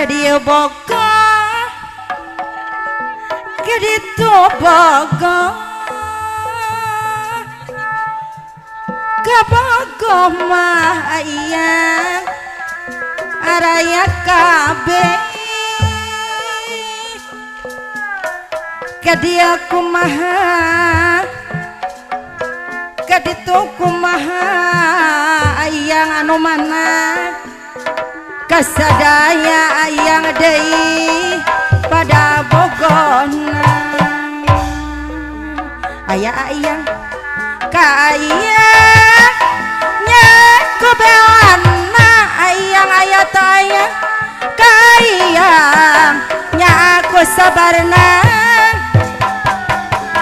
dia boga keditu boga kabogo mah aya araya kabeh kadia kumaha kaditu kumaha ayang anu mana kasadaya ayang deui pada bogona aya ayang ka ayang nya kubelana ayang aya taya ka ayang nya aku sabarna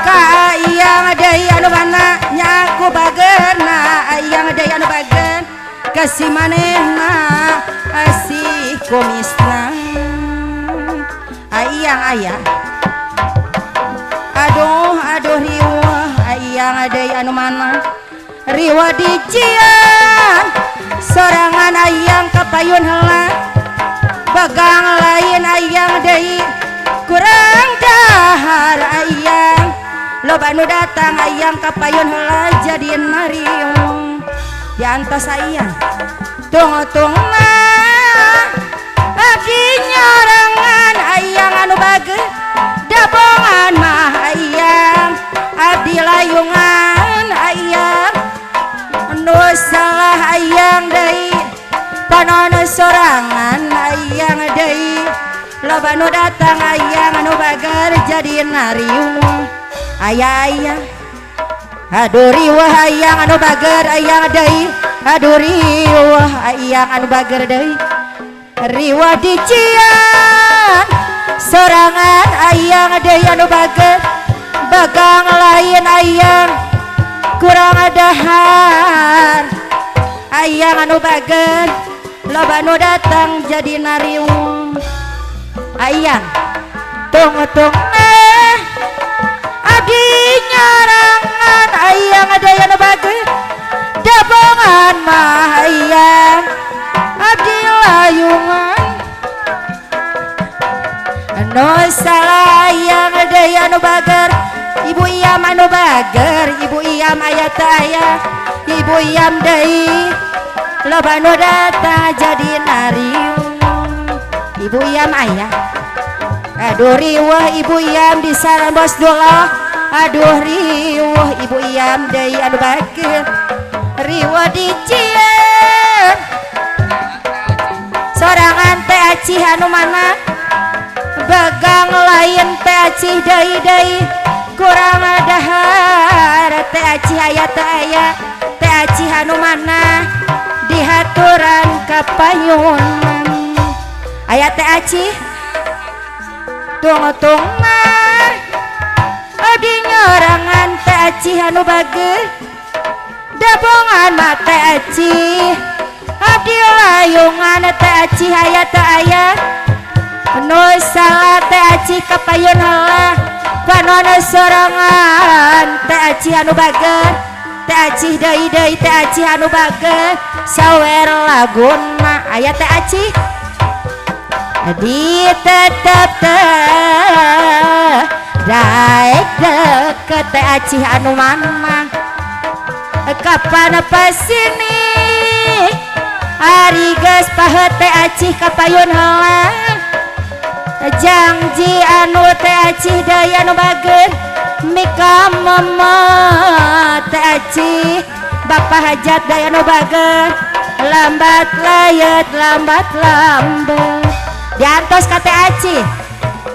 ka ayang deui anu mana nya aku bageuna ayang deui anu bageun kasih manehna asih kumisna ayang aya aduh riwah ayang deui anu mana riwah dijian sorangan ayang kapayun heula bagang lain ayang deui kurang dahar ayang loba nu datang ayang kapayun heula jadi nariung diantos ayang tungtungna abdi nyorangan ayang anu bageun dabongan mah ayang abdi layungan ayang nu salah ayang deui panono sorangan ayang deui loba nu datang ayang anu bager jadi nariung ayang aduh riwah ayang anu bager ayang deui aduh riwah ayang anu bager deui riwah dician sorangan ayang deui anu bager bagang lain ayang kurang dahar ayang anu bager loba nu datang jadi nariung ayang tungtungna abdi nyarangan ayang deui anu bager dabongan mah ayang abdi layungan anu salah ayang deui anu bager ibu iyam anu bager ibu iyam aya teu aya ibu iyam deui loba nu datang jadi nariung ibu iyam aya aduh riwah ibu iyam di sareng bos dolah aduh riwah ibu iyam deui anu bager riwah dicieun sorangan teh acih anu mana bagang lain teh acih deui kurang dahar teh acih aya teh aya teh acih anu mana dihaturan kapayunan aya teh acih tungtungna abdi nyorangan teh acih anu bager dabongan mah teh acih abdi layungan teh acih aya teh aya nu salah teh acih kapayun heula panono sorangan teh acih anu bager teh acih deui teh acih anu bager sawer laguna aya teh acih di tetep teh daek deket teh acih anu mana kapan pasini ari geus paheut teh acih kapayun heula janji anu teh acih deui anu bageun mika mama teh acih bapa hajat deui anu bageun lambat layet lambat lambat diantos ka teh acih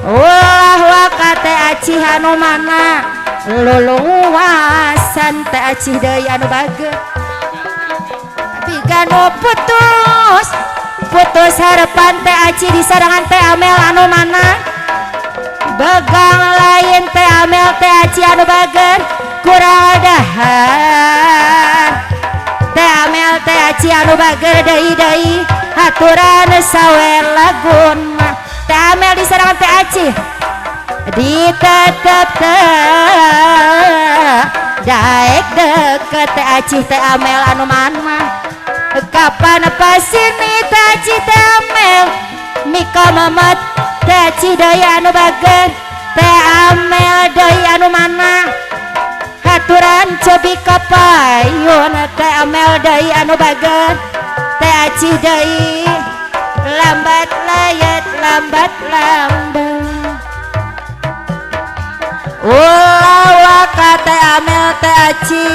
ulah wa ka teh acih anu mana luluasan teh acih deui anu bageun bigano putus harapan teh acih di sarangan teh amel anu mana bagang lain teh amel teh acih anu bageun kurang dahar teh amel teh acih anu bager deui haturan sawer laguna teh amel di sarangan teh acih ditetep daek deket teh acih teh amel anu mana kapan pasini teh acih teh amel Mika mamat teh aci deui anu bager teh amel deui anu mana haturan cobi kapayun teh amel deui anu bager teh aci deui lambat layat lambat ulah waka teh amel teh aci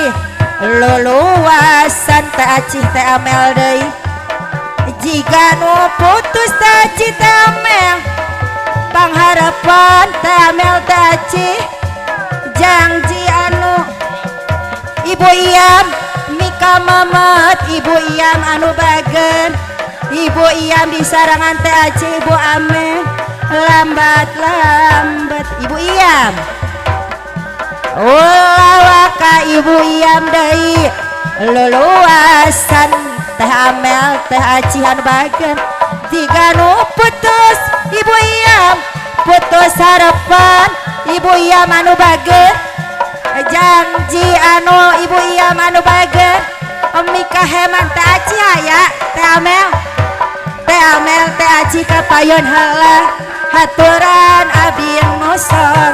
luluasan teh aci teh amel deui jika nu putus teh aci teh amel pangharapan teh amel teh aci janji anu ibu Iyam Mika mamat ibu Iyam anu bagen ibu Iyam di sarangan teh aci ibu amel lambat ibu Iyam ulah waka ibu Iyam deui luluasan teh amel teh aci anu bagen jika nu putus ibu Iyam putus harapan ibu Iyam anu bagen janji anu ibu Iyam anu bagen Mika heman teh aci aya teh amel teh aci kapayun heula haturan abdi nuson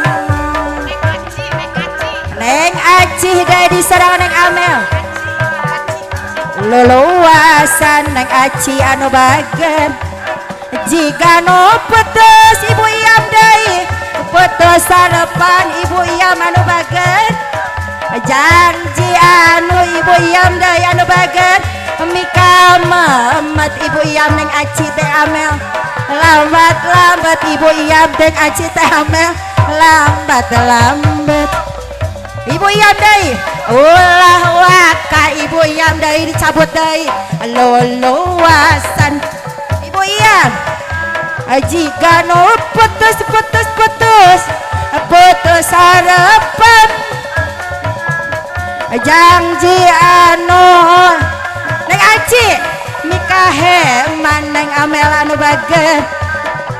neng aci deui di sarangan neng amel luluasan neng aci anu bagen jika nu putus ibu Iyam deui putus harapan ibu Iyam anu bagen janji anu ibu Iyam deui anu bagen Mika mamat ibu Iyam neng aci teh amel lambat ibu Iyam neng aci teh amel lambat ibu Iyam deui ulah waka ibu Iyam deui dicabut deui luluasan ibu Iyam jika nu putus harapan janji anu neng aci Mika heman neng amel anu bagen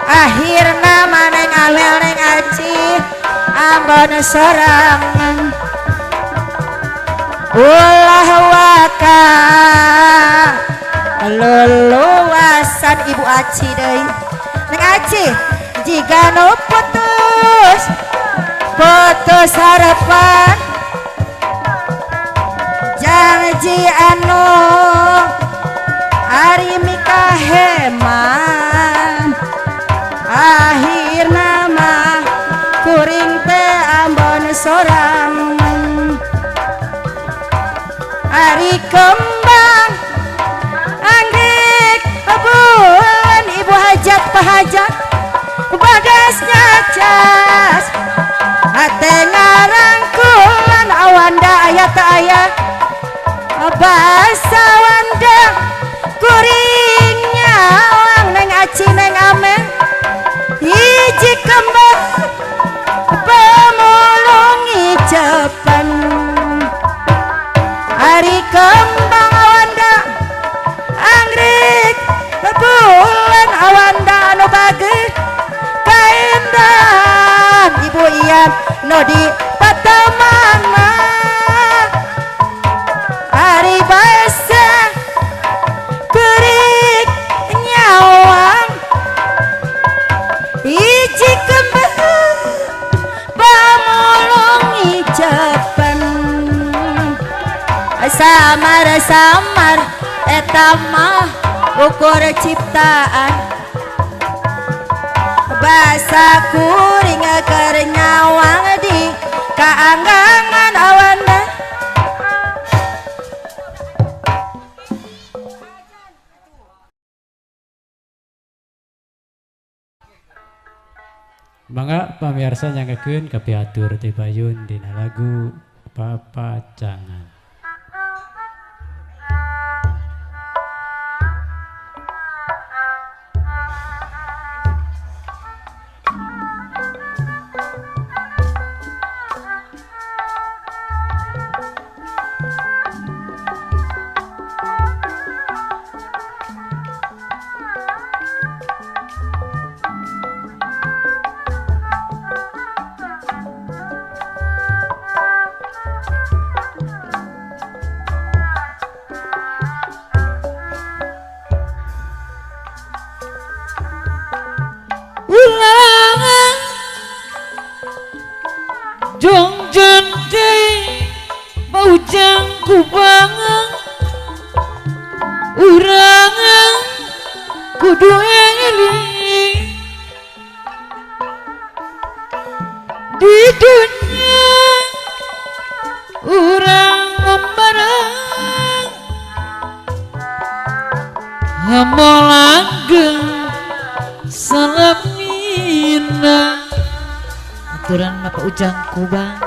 akhirna neng amel neng aci ambon sorangan ulah waka luluasan ibu aci deui neng aci jika nu putus harapan janji anu ari Mika heman akhirna mah kuring teh ambon sorangan ari kembang anggrek bulan ibu hajat pahajat bagasnya cas ate ngarangkulan awanda aya teu aya basa wanda kuring nyawang neng aci neng amel hiji kembang pemulung icepan ari kembang awanda anggrek bulan awanda anu bager kaendan ibu Iyam nu di patamana ari basa kuring nyawang hiji kembang pamulung icepan samar eta mah ukur ciptaan basa kuring keur nyawang di kaanggangan awanda mangga pamirsa nyangekeun kapiatur ti payun dina lagu papacangan. Jondei paujang kubang urang kudu eling di dunia urang membarang hamolanggeng salamina aturan Bapak Ujang kubang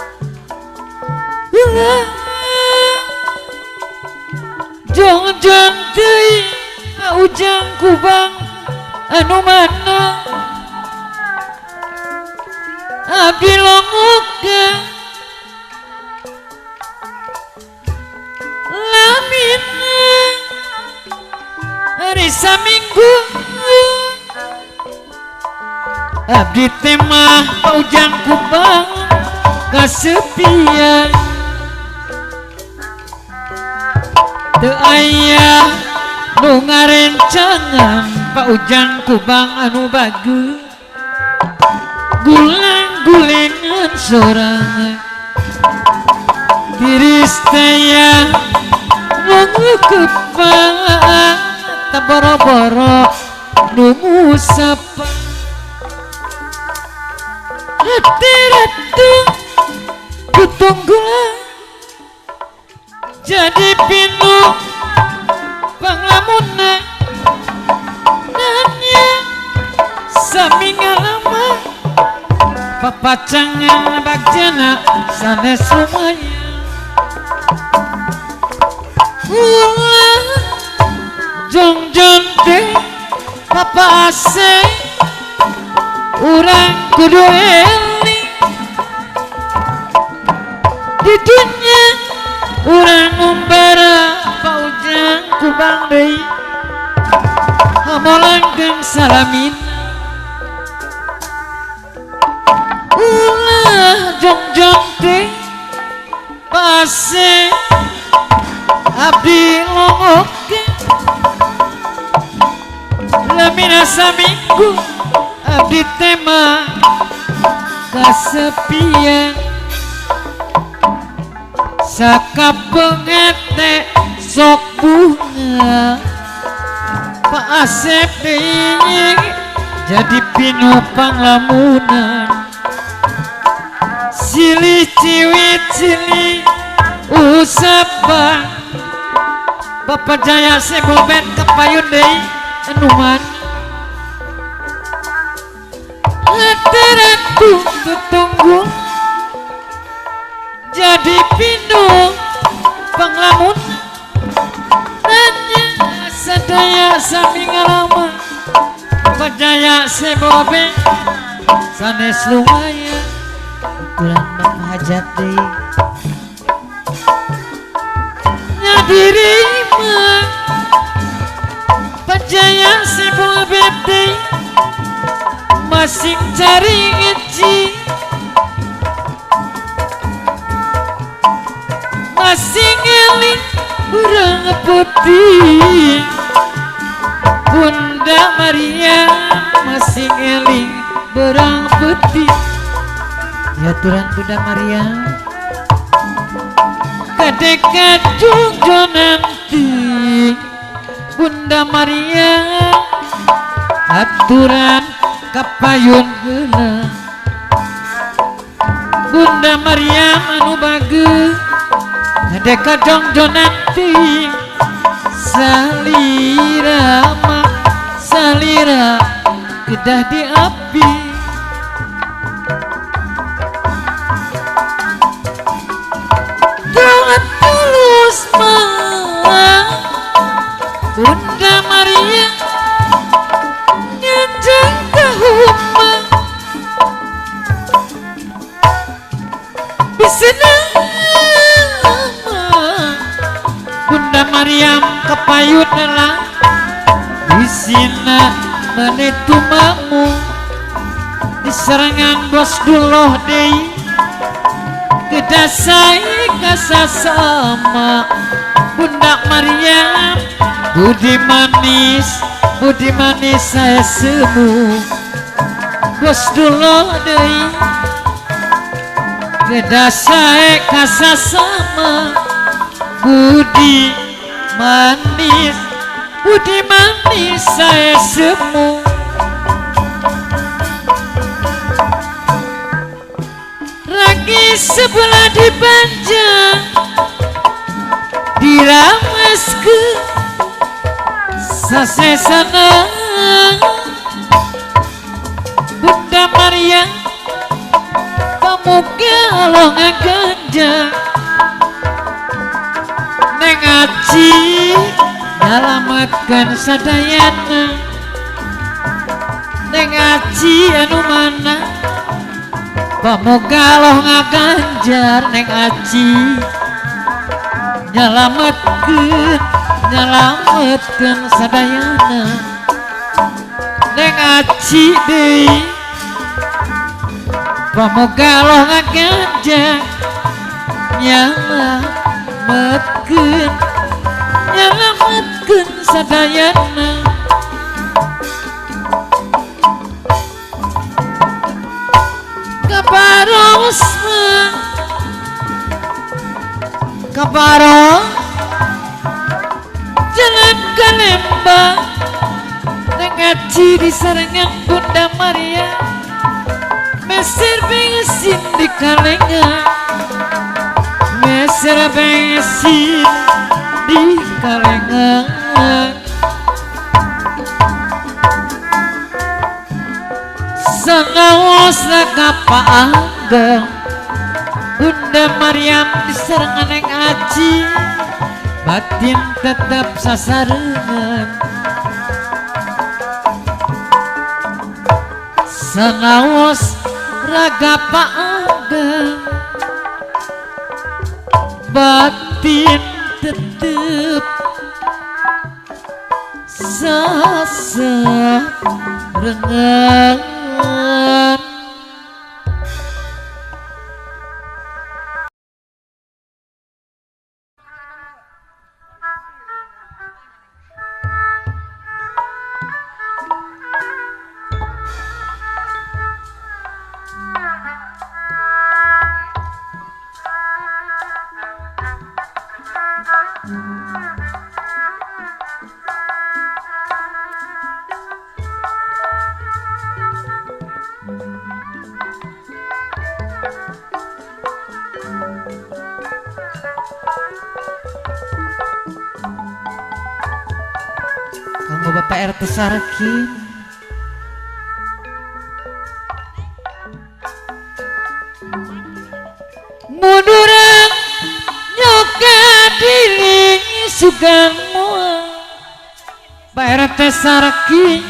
jangan deui Pak Ujang kubang anu mana abdi longoga lamin hari Saminggu abdi tema Pak Ujang kubang kasepian teu aya nu ngarencangan Pak Ujang kubang anu bagus guling-gulingan sorangan tiris teh ngukupang tak boro-boro nu musapa hati ratu kutunggulan jadi pinu panglamuna nanya sami ngalama papacangan bagjana sanes rumahnya ulah jongjon teh papa ase urang kudu eling di dunia urang umbara Pak Ujang kubang deui hamolanggeng salamina ulah jongjong teh pase abdi longoke lamina saminggu abdi tema kasepian sakapengete sok bunga Pak Asep deui jadi pinu panglamunan silih ciwit silih usapa Bapak Jaya Seboben kepayun deui anu man lateranku tutunggu jadi pinu panglamun nanya sadaya sami ngalama Bapak Jaya Seboben sanes lumayan kurang hajat deui nyadirima Pak Jaya Seboben deui masing cari ngeci masing eling urang putih Bunda Maria masing eling berang putih ya Tuhan Bunda Maria kadekat juga nanti Bunda Maria aturan kapayun heula Bunda Maria anu bagus kadekat jongjo nanti salira mah salira kedah di api doa tulus mah Bunda Maria nganjeng kahuma bisa Bunda Maryam kepayun lah disina menetu mamu di serangan bos duloh deui kedasai kasasama Bunda Maryam budi manis saya semu bos duloh deui beda sae kasasama budi manis saya semu lagi sebelah dipanjang dirames ke sasesana Bunda Maria pemuka longan ganja neng aci nyalamatkan sadayana neng aci anu mana pemuka longan ganjar neng aci nyalamatkan sadayana neng aci deui pemuka longan ganjar nyalamatkan sadayana kabarong jalan ke Lembang ngaji di sarangan Bunda Maria meser bensin di kalengan meser bensin di kalengan sanaos kapaanggang Bunda Maryam diserangan yang aji batin tetap sasarengan sanaos raga paanggang batin tetap sasarengan. Kanggo Bapak RT Sarkin munduran nyoka diri sugan moal Pak RT Sarkin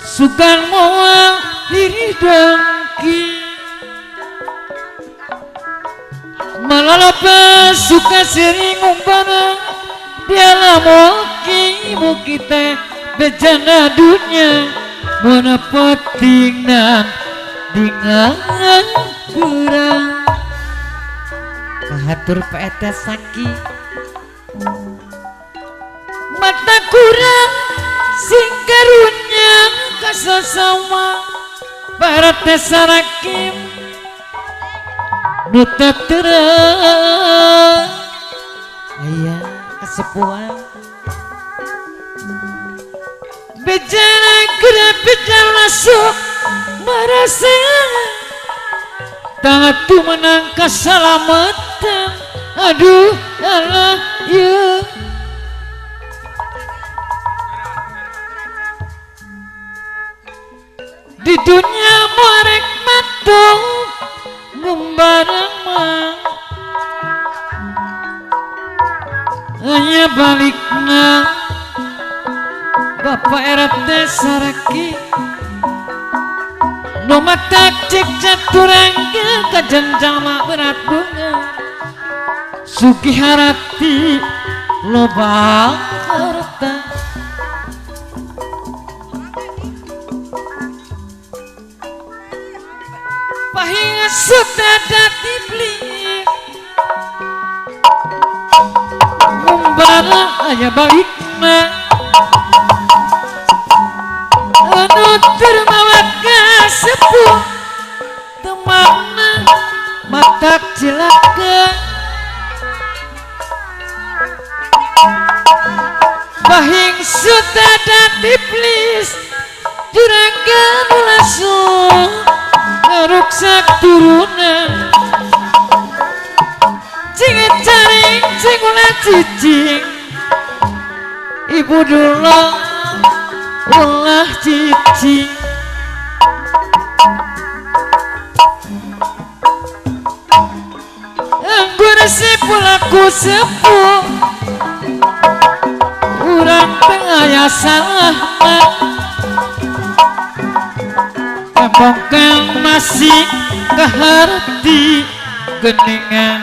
sugan moal diri dongki malalapa suka sering umpana dia muki teh bejana dunia mana petingnan dengan kurang kahatur Pak Saki mata kurang sing karunya kasasama Pak Sarakim nuta terang ayah kesepuan bejana gerak bejana masuk merasa tangan tu menang keselamatan aduh Allah ya di dunia merek matong membarang hanya balikna Bapak RT Saraki no mata cek caturangga kajenjama berat bunga sugi harati loba harta pahinga sudada dibeli membara aya balikna anu termawat ka sepuh temanna cilaka Bahing sutadan iblis juragan langsung ngeruksak turunan cingit caring cingula cicing ibu dulu ulah cicing anggur sipulaku sepuh urang tengah ya salah Embong kang masih keharti geningan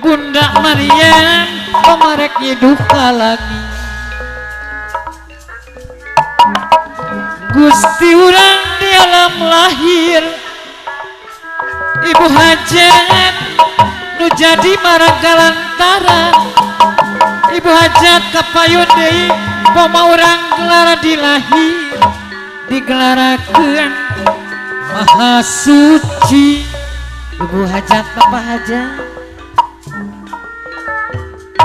Bunda Marian pemarek hidup lagi Gusti urang di alam lahir Ibu hajat nu jadi maragalantaran Ibu hajat kapayun deui poma urang gelara dilahir digelarakeun maha suci Ibu hajat bapak hajat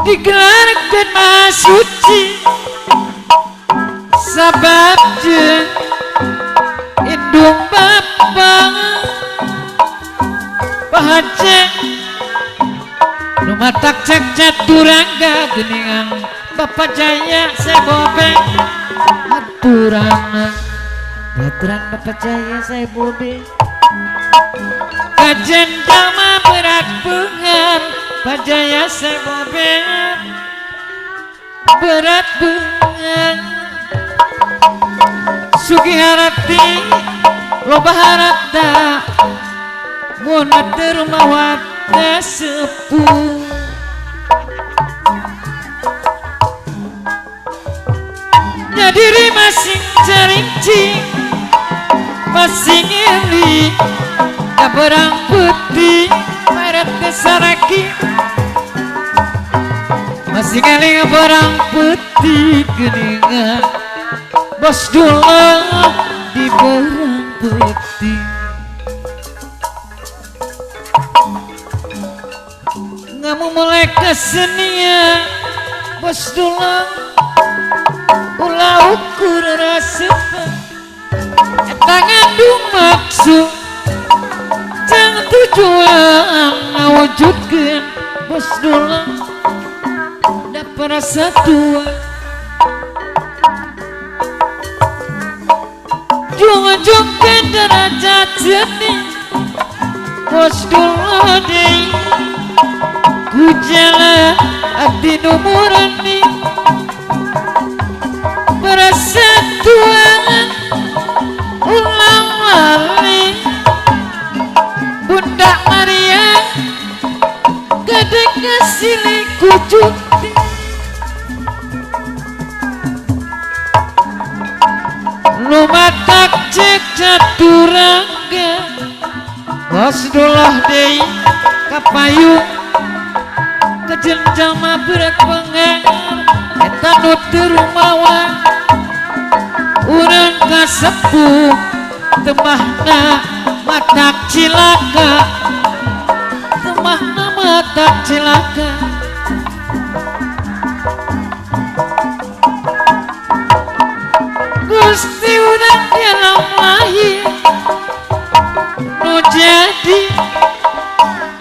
digelarkeun maha suci sabab jeung indung bapa pahajat nu matak cek caturangga geningan Bapak Jaya saya bobe aturan Bapak Jaya saya bobe kajen jama berat bengan Pak Jaya saya bobe berat bengan Sugi harati loba harata muna termawat sepuh diri masing carincing masing ngeli kaberang putih meret kesaraki masing ngeli kaberang putih geningan bos dulu di berang putih ngamu mulai kesenian bos dulu ulah ukur rasa tangan dung maksud jangan tujuan ngawujudkan bos dulu dapat rasa tua jungan-jungan derajat seni bos dulu deh ku jalan hati numurani persatuan ulang lali Bunda Maria gadek ngasili kucuti lumatak cek caturangga bos dolah dei kapayung kejenjama berat pengar eta nu teu rumawan urang kasepuh temahna matak cilaka temahna matak cilaka Gusti urang di alam lahir nu jadi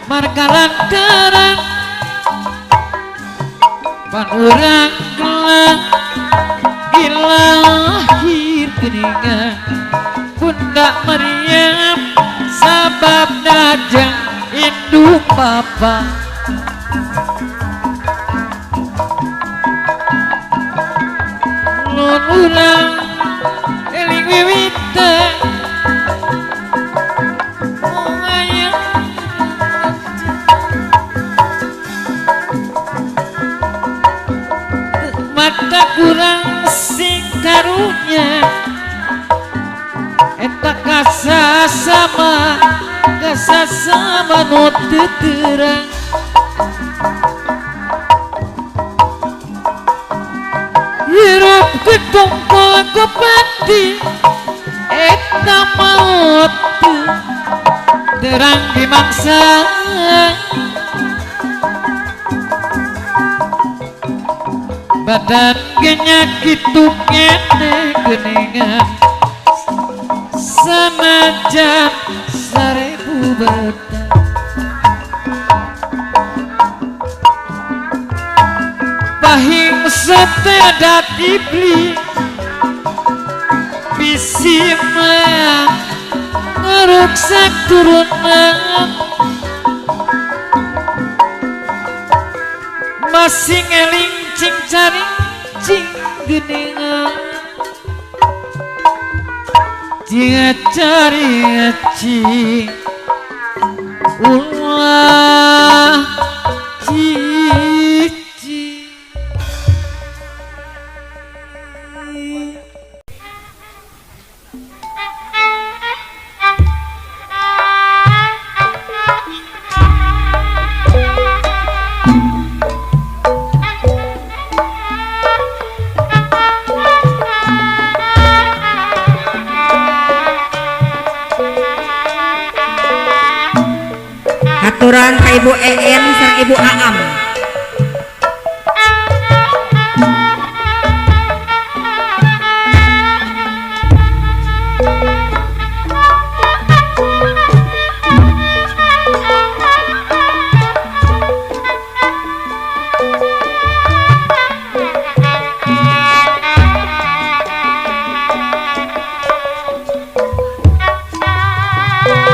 margalantaran pan urang gelang lahir geningan Bunda Maryam sabab dajang induk papa nun urang eling wiwita moayang mata kurang sing karunya eta kasasama nu teu terang hirup ketumpul kepati eta maut terang di mangsa badan genyakit tukene geningan sanajan 1000 batang pahing sate dadi beli bisi meang ngeruksak turunan masih ngeling cing cari cing geningan jika cari cing ulah cici aturan ka Ibu EN sareng Ibu Aam.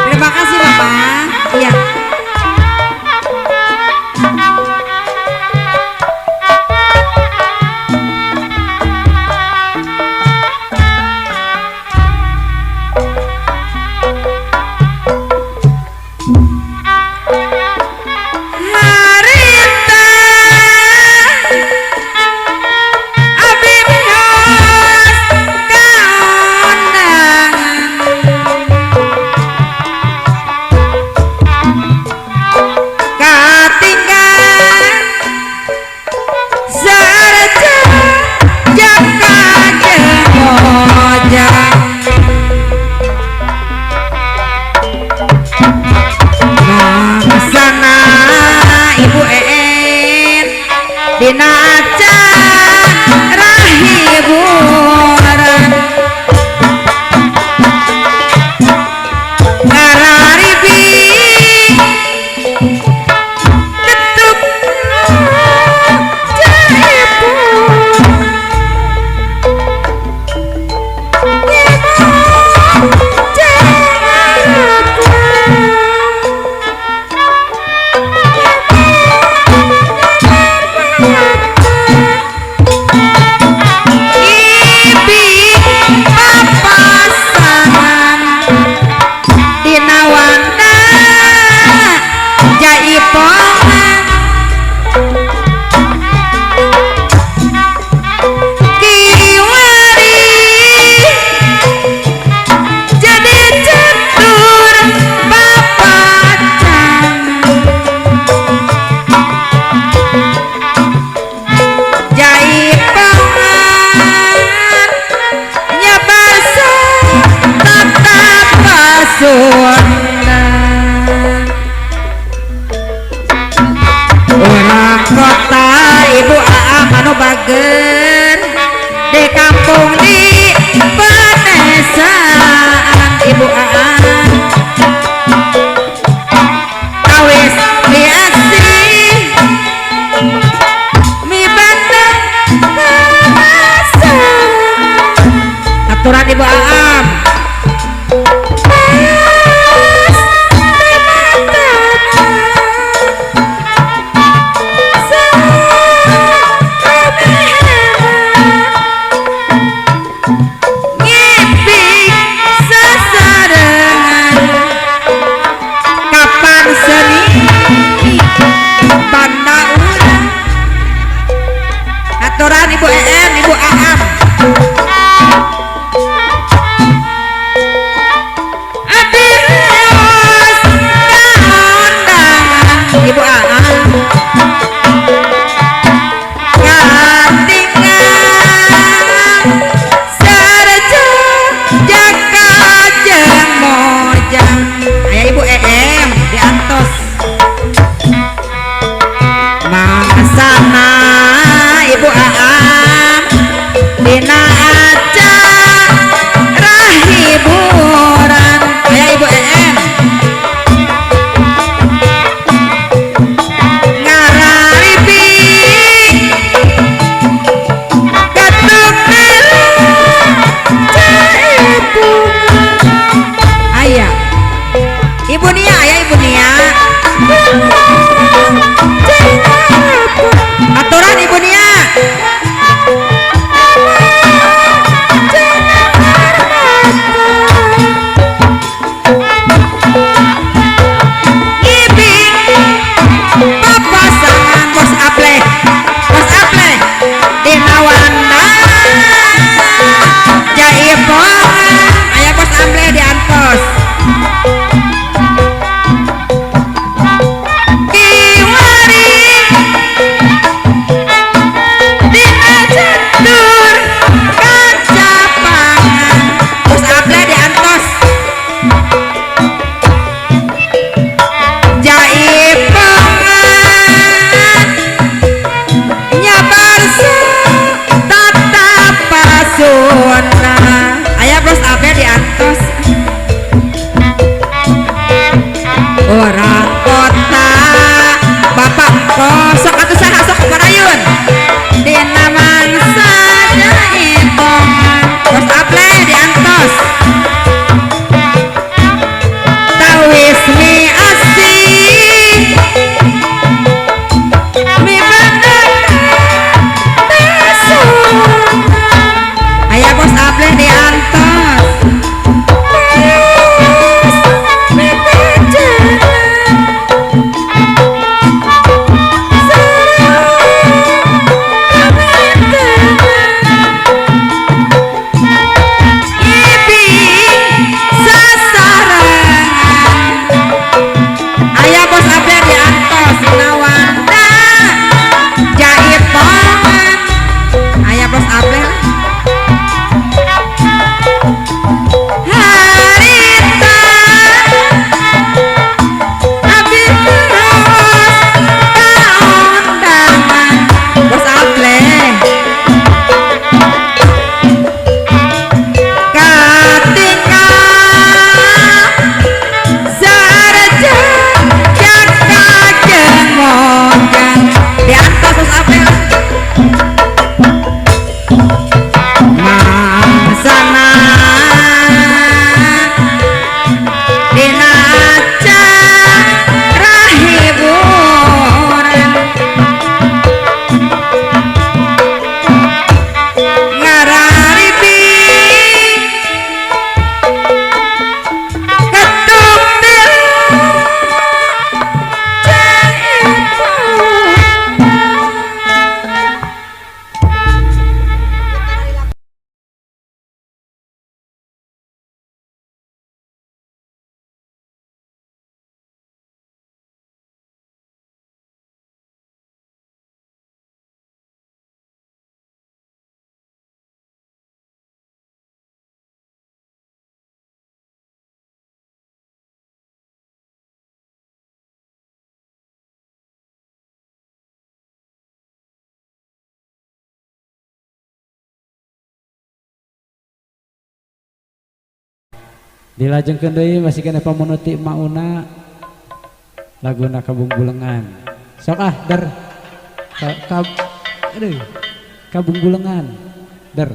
Terima kasih Bapak. Iya. Dina acara hiburan ngararibi ketuk orang kota Ibu Aam anu bagen di kampung di pedesaan Ibu Aam awis biasi mi bandeng kemasan aturan Ibu Aam aturan Ibu EN, Ibu Aam adios undangan Ibu Aam katingan sarja jaka jeung mojang aya Ibu EM diantos mangasana Ibu Aam Dilajengkeun deui masih kena pamunuti mauna laguna Kabungbulengan. Sok ah der. Aduh. Kabungbulengan. Der.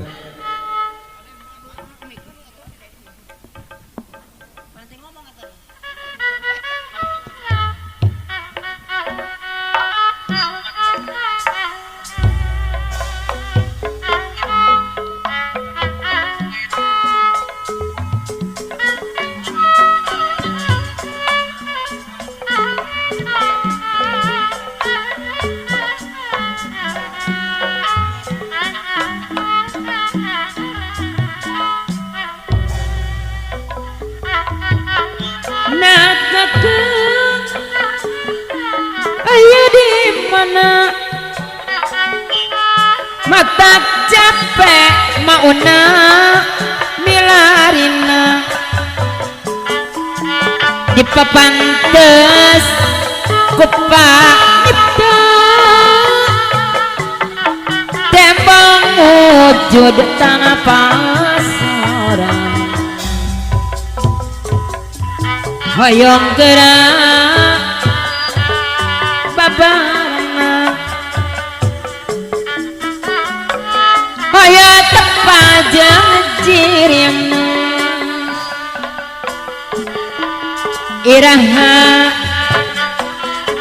Ayo di mana mata capek mauna milarina di papantes kupa itu tembang wujud tanah pasaran hoyong gerak babarengan hoya tepaja jirimna iraha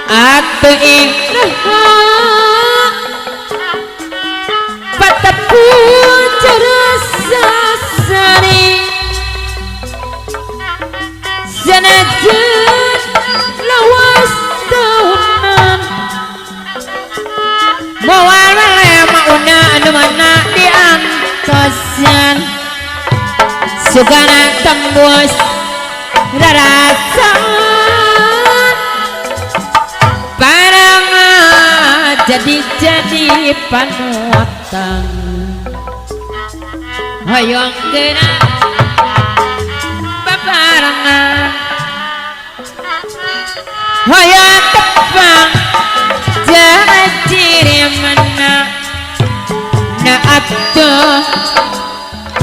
atu iraha patapu cerasa sari senajan lawas tahunan mawalale mauna anu mana diantosan sugana tembus rarasan barang jadi panuatan hoyong geuna babarengan hoya tepang jajiri mana na abdo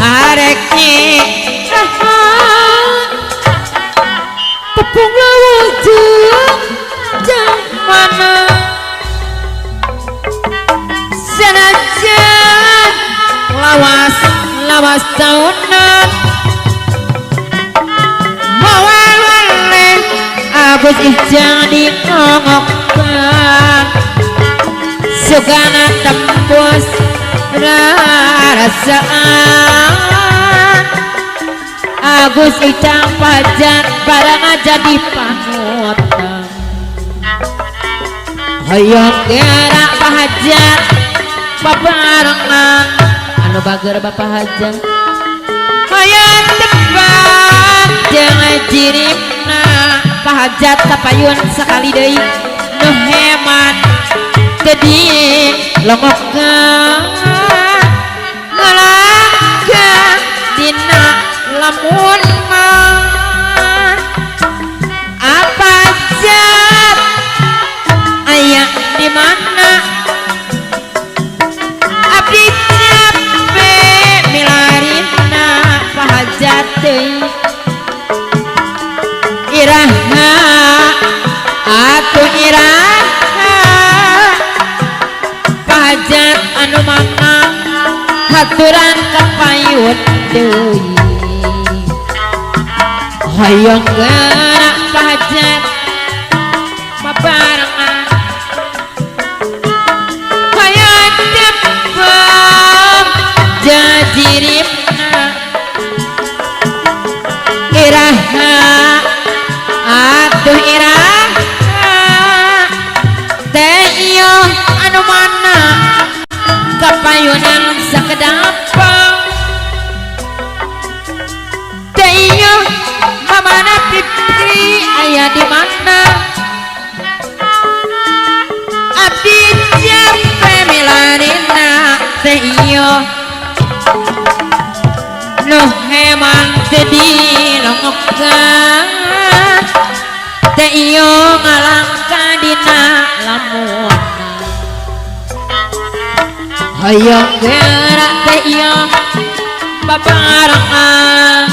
areknya tepung lawujud jang mana senajan lawas tahunan mawalale Agus ijang dikongokkan sugana tembus rasaan Agus ijang pajan barang jadi panutan hoyong gerak pahajat babarengan anu bager bapak hajat hoyong tebak jangan jiripna pahajat kapayun sekali deui nu hemat jadi longokan ngalangka dina lamun mah apa jat aya di mana abdi capek milarina pahajat deui iraha atuh iraha pahajat anu mana haturan kapayun deui hoyong gerak pahajat babarengan hoyong tepang jajiripna iraha atuh iraha teh iyo anu mana kapayunan sakedapang teh iyo mamana pipri aya di mana abdi capek milarina teh iyo nu heman jadi longokan teh iyo ngalangka dina lamun hoyong gerak teh iyo babarengan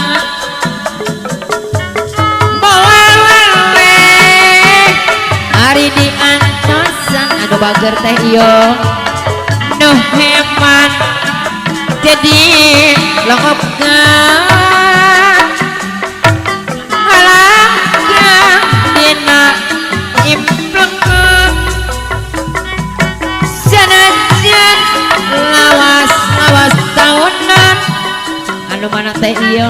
bager teh iyo nuh heman jadi longokkan halangkan dina impleng sanajan lawas tahunan anu mana teh iyo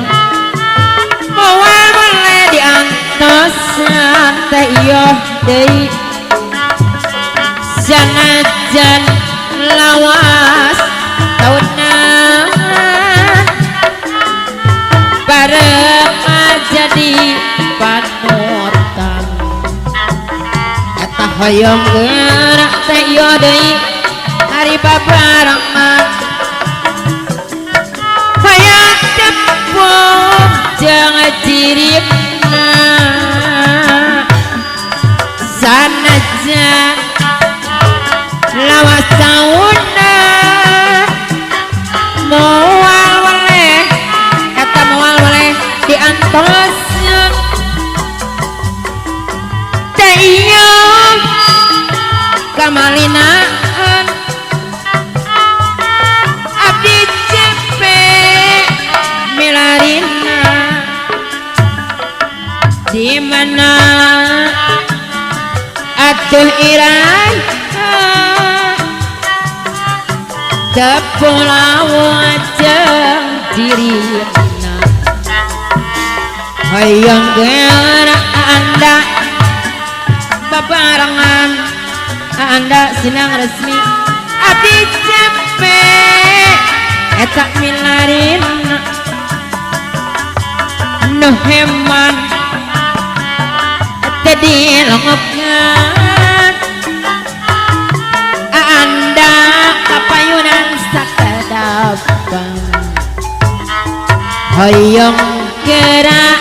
moal boleh diantosan teh iyo deui sanajan lawas tahunan bareng jadi panutan eta hoyong gerak teh iyo deui hari babarengan hayang tepung jangan jiripna sanajan lawas tauna moal waleh kata moal waleh diantoskeun teh iyo kamalinaan abdi cepe milarina di mana atuh irai Kepulauan jeung jirina hayang gerak anda babarengan anda sinang resmi abdi cepe eta milarina nuh heman tadi longokkan anda kapayunan sakadapan hoyong gerak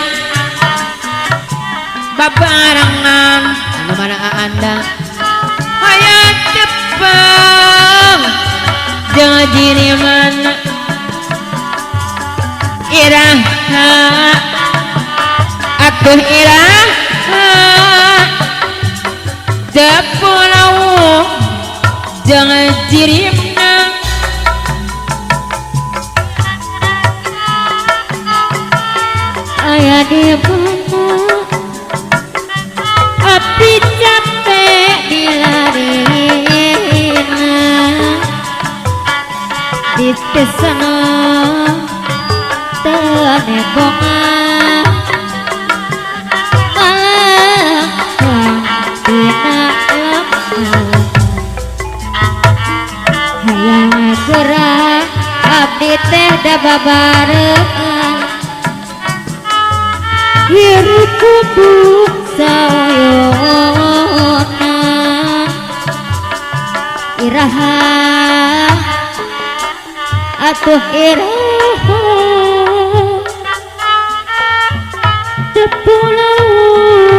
babarengan anu mana anda hayang tepang jangan diri mana iraha atuh iraha Depulau jangan jirimna aya di mana api capek dilarina di sana tenegongan hayang gerak abdi teh da babarengan hirup kudu saoyona iraha atuh iraha Depulau